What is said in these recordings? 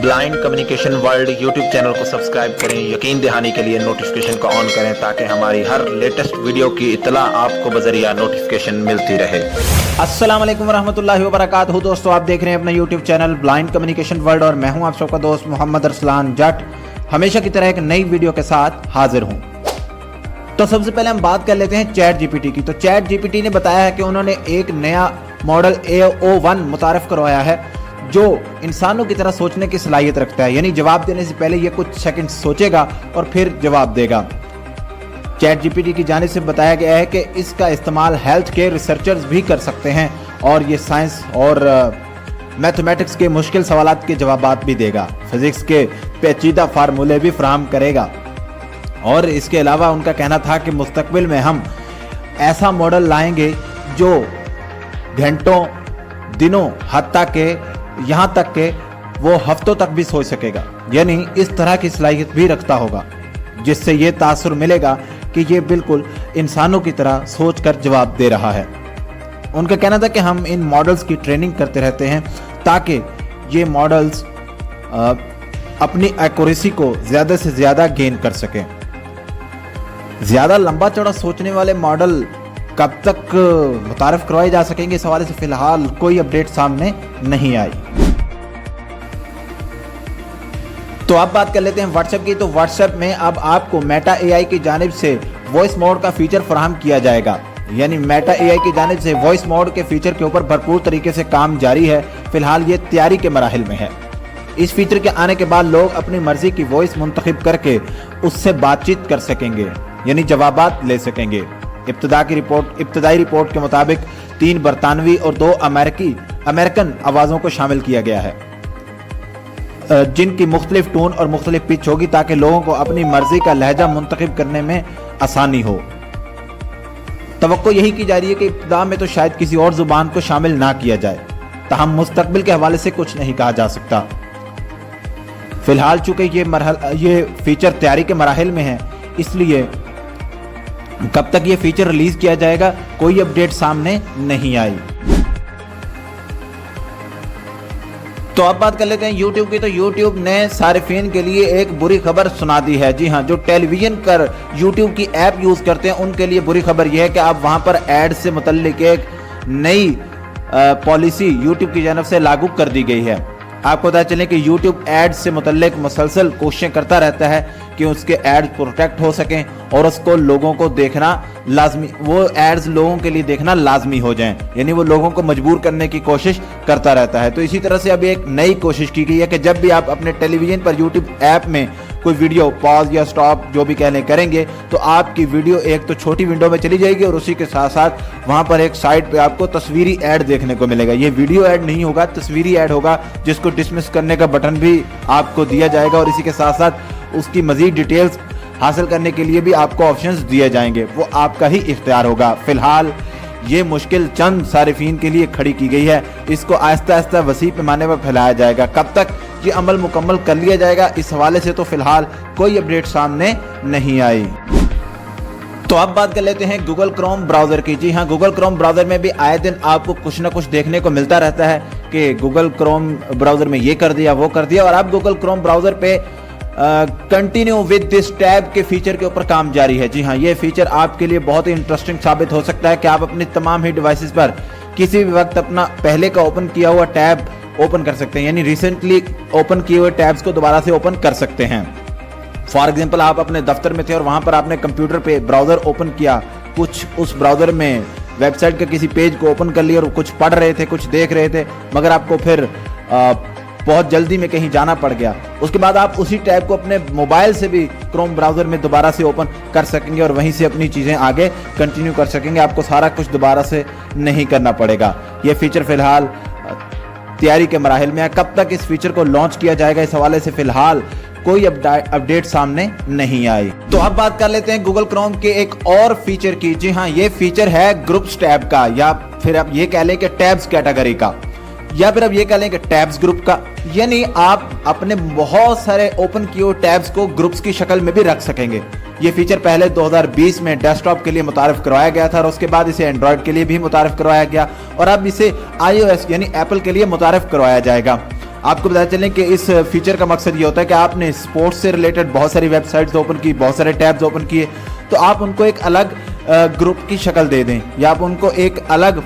Blind communication world YouTube channel को subscribe करें। यकीन दहानी के लिए नोटिफिकेशन को ऑन करें ताकि हमारी हर लेटेस्ट वीडियो की इत्तला आपको बजरिया नोटिफिकेशन मिलती रहे। अस्सलाम वालेकुम रहमतुल्लाहि व बरकातहू। दोस्तों, आप देख रहे हैं अपना YouTube channel blind communication world और मैं हूं आप सबका दोस्त मोहम्मद अरसलान जट। हमेशा की तरह एक नई वीडियो के साथ हाजिर हूं। तो सबसे पहले हम बात कर लेते हैं चैट जीपीटी की। तो चैट जीपीटी ने बताया है कि उन्होंने एक नया मॉडल AO1 मुतारफ करवाया है जो इंसानों की तरह सोचने की सलाहियत रखता है, यानी जवाब देने से पहले ये कुछ सेकंड सोचेगा और फिर जवाब देगा। चैट जीपीटी की जानिब से बताया गया है कि इसका इस्तेमाल हेल्थ केयर रिसर्चर्स भी कर सकते हैं और ये साइंस और मैथमेटिक्स के मुश्किल सवालात के जवाबात भी देगा, फिजिक्स के पेचीदा फार्मूले भी फराहम करेगा। और इसके अलावा उनका कहना था कि मुस्तकबिल में हम ऐसा मॉडल लाएंगे जो घंटों, दिनों, हत्ता के यहाँ तक के वो हफ्तों तक भी सोच सकेगा, यानी इस तरह की सलाहियत भी रखता होगा, जिससे ये तासुर मिलेगा कि ये बिल्कुल इंसानों की तरह सोचकर जवाब दे रहा है। उनका कहना था कि हम इन मॉडल्स की ट्रेनिंग करते रहते हैं ताकि ये मॉडल्स अपनी एक्यूरेसी को ज़्यादा से ज़्यादा गेन कर सकें। ज़्यादा लंबा चौड़ा सोचने वाले मॉडल कब तक मुतारफ करवाए जा सकेंगे, इस हवाले से फिलहाल कोई अपडेट सामने नहीं आई। तो अब बात कर लेते हैं व्हाट्सएप की। तो व्हाट्सएप में अब आपको मेटा AI की जानिब से वॉइस मोड का फीचर फराहम किया जाएगा, यानी मेटा AI की जानिब से वॉइस मोड के फीचर के ऊपर भरपूर तरीके से काम जारी है। फिलहाल ये तैयारी के मराहिल में है। इस फीचर के आने के बाद लोग अपनी मर्जी की वॉइस मुंतखब करके उससे बातचीत कर सकेंगे, यानी जवाबात ले सकेंगे। इब्तदाई रिपोर्ट के मुताबिक 3 बरतानवी और 2 अमेरिकन आवाज़ों को शामिल किया गया है, जिनकी मुख्तलिफ टोन और मुख्तलिफ पिच होगी ताकि लोगों को अपनी मर्जी का लहजा मुंतखब करने में आसानी हो। तवक्को यही की जा रही है कि इब्तिदा में तो शायद किसी और जुबान को शामिल ना किया जाए, ताहम मुस्तकबिल के हवाले से कुछ नहीं कहा जा सकता। फिलहाल चूंकि ये फीचर तैयारी के मराहिल में है, इसलिए कब तक ये फीचर रिलीज किया जाएगा कोई अपडेट सामने नहीं आई। तो अब बात कर लेते हैं YouTube की। तो YouTube ने सारिफीन के लिए एक बुरी खबर सुना दी है। जी हाँ, जो टेलीविजन कर YouTube की ऐप यूज़ करते हैं उनके लिए बुरी खबर यह है कि अब वहाँ पर एड से मुतल्लिक एक नई पॉलिसी YouTube की जानब से लागू कर दी गई है। आपको पता चले कि YouTube एड्स से मुतल्लिक मुसलसल कोशिशें करता रहता है कि उसके एड्स प्रोटेक्ट हो सकें और उसको लोगों को देखना लाजमी, वो एड्स लोगों के लिए देखना लाजमी हो जाएं, यानी वो लोगों को मजबूर करने की कोशिश करता रहता है। तो इसी तरह से अभी एक नई कोशिश की गई है कि जब भी आप अपने टेलीविजन पर YouTube ऐप में कोई वीडियो पॉज या स्टॉप जो भी कहने करेंगे तो आपकी वीडियो एक तो छोटी विंडो में चली जाएगी और उसी के साथ साथ वहाँ पर एक साइड पे आपको तस्वीरी ऐड देखने को मिलेगा। ये वीडियो ऐड नहीं होगा, तस्वीरी ऐड होगा, जिसको डिसमिस करने का बटन भी आपको दिया जाएगा और इसी के साथ साथ उसकी मजीद डिटेल्स हासिल करने के लिए भी आपको ऑप्शंस दिए जाएंगे, वो आपका ही इख्तियार होगा। फिलहाल ये मुश्किल चंद सारिफीन के लिए खड़ी की गई है, इसको आहिस्ता आहिस्ता वसी पैमाने पर फैलाया जाएगा। कब तक ये अमल मुकम्मल कर लिया जाएगा, इस हवाले से तो फिलहाल कोई अपडेट सामने नहीं आई। तो अब बात कर लेते हैं गूगल क्रोम ब्राउज़र की। जी हाँ, गूगल क्रोम ब्राउज़र में भी आए दिन आपको कुछ ना कुछ देखने को मिलता रहता है कि गूगल क्रोम ब्राउज़र में ये कर दिया, वो कर दिया, और अब गूगल क्रोम ब्राउज़र पे कंटिन्यू विद दिस टैब के फीचर के ऊपर काम जारी है। जी हाँ, ये फीचर आपके लिए बहुत ही इंटरेस्टिंग साबित हो सकता है कि आप अपनी तमाम ही डिवाइसेस पर किसी भी वक्त अपना पहले का ओपन किया हुआ टैब ओपन कर सकते हैं, यानी रिसेंटली ओपन किए हुए टैब्स को दोबारा से ओपन कर सकते हैं। फॉर एग्जांपल, आप अपने दफ्तर में थे और वहां पर आपने कंप्यूटर पे ब्राउज़र ओपन किया, कुछ उस ब्राउज़र में वेबसाइट के किसी पेज को ओपन कर लिया और कुछ पढ़ रहे थे, कुछ देख रहे थे, मगर आपको फिर बहुत जल्दी में कहीं जाना पड़ गया। उसके बाद आप उसी टैब को अपने मोबाइल से भी क्रोम ब्राउज़र में दोबारा से ओपन कर सकेंगे और वहीं से अपनी चीज़ें आगे कंटिन्यू कर सकेंगे। आपको सारा कुछ दोबारा से नहीं करना पड़ेगा। ये फीचर फ़िलहाल तैयारी के मराहिल में है। कब तक इस फीचर को लॉन्च किया जाएगा, इस हवाले से फ़िलहाल कोई अपडेट सामने नहीं आई। तो अब बात कर लेते हैं गूगल क्रोम के एक और फीचर की। जी हाँ, ये फीचर है ग्रुप्स टैब का, या फिर आप ये कह लें कि टैब्स कैटेगरी का, या फिर आप ये कह लें कि टैब्स ग्रुप का, यानी आप अपने बहुत सारे ओपन किए हुए टैब्स को ग्रुप्स की शक्ल में भी रख सकेंगे। ये फीचर पहले 2020 में डेस्कटॉप के लिए मुतारफ करवाया गया था और उसके बाद इसे एंड्रॉयड के लिए भी मुतारफ करवाया गया और अब इसे iOS यानी एप्पल के लिए मुतारफ करवाया जाएगा। आपको बताया चलें कि इस फीचर का मकसद ये होता है कि आपने स्पोर्ट्स से रिलेटेड बहुत सारी वेबसाइट्स ओपन की, बहुत सारे टैब्स ओपन किए, तो आप उनको एक अलग ग्रुप की शक्ल दे दें, या आप उनको एक अलग,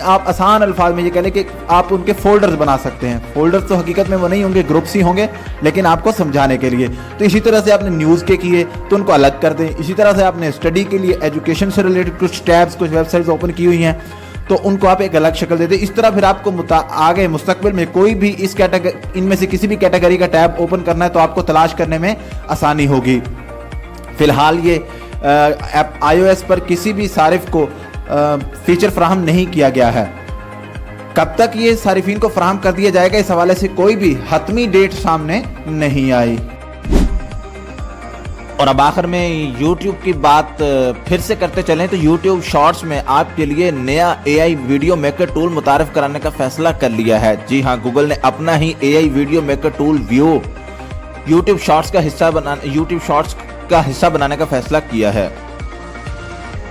आप आसान अल्फाज में ये कह लें कि आप उनके फोल्डर्स बना सकते हैं। फोल्डर्स तो हकीकत में वो नहीं होंगे, ग्रुप्स ही होंगे, लेकिन आपको समझाने के लिए। तो इसी तरह से आपने न्यूज़ के किए तो उनको अलग कर दें। इसी तरह से आपने स्टडी के लिए, एजुकेशन से रिलेटेड कुछ टैब्स, कुछ वेबसाइट्स ओपन की हुई हैं, तो उनको आप एक अलग शक्ल दे दें। इस तरह फिर आपको आगे मुस्तकबिल में कोई भी इस कैटेगरी, इनमें से किसी भी कैटेगरी का टैब ओपन करना है तो आपको तलाश करने में आसानी होगी। फिलहाल ये ऐप iOS पर किसी भी सारिफ को फीचर फराहम नहीं किया गया है। कब तक ये सारिफीन को फराहम कर दिया जाएगा, इस हवाले से कोई भी हतमी डेट सामने नहीं आई। और अब आखिर में YouTube की बात फिर से करते चलें तो YouTube शॉर्ट्स में आपके लिए नया AI वीडियो मेकर टूल मुतारिफ कराने का फैसला कर लिया है। जी हाँ, गूगल ने अपना ही AI video maker tool view YouTube shorts का हिस्सा बनाने का फैसला किया है।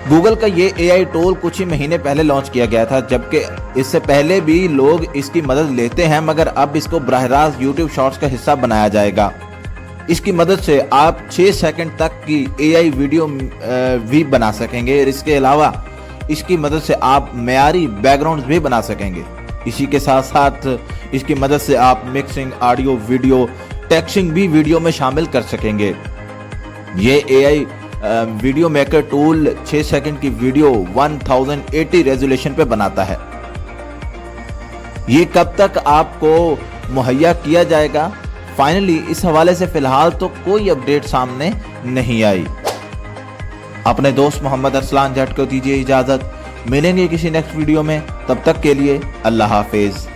गूगल का ये AI टूल कुछ ही महीने पहले लॉन्च किया गया था, जबकि इससे पहले भी लोग इसकी मदद लेते हैं, मगर अब इसको बराह रास्त YouTube शॉर्ट्स का हिस्सा बनाया जाएगा। इसकी मदद से आप 6 सेकंड तक की AI वीडियो भी बना सकेंगे, और इसके अलावा इसकी मदद से आप मयारी बैकग्राउंड भी बना सकेंगे। इसी के साथ साथ इसकी मदद से आप मिक्सिंग, ऑडियो, वीडियो, टेक्स्टिंग भी वीडियो में शामिल कर सकेंगे। ये AI video maker tool 6 second की वीडियो 1080 रेजोल्यूशन पे बनाता है। ये कब तक आपको मुहैया किया जाएगा, फाइनली इस हवाले से फिलहाल तो कोई अपडेट सामने नहीं आई। अपने दोस्त मोहम्मद अरसलान जट को दीजिए इजाजत, मिलेंगे किसी नेक्स्ट वीडियो में, तब तक के लिए अल्लाह हाफिज।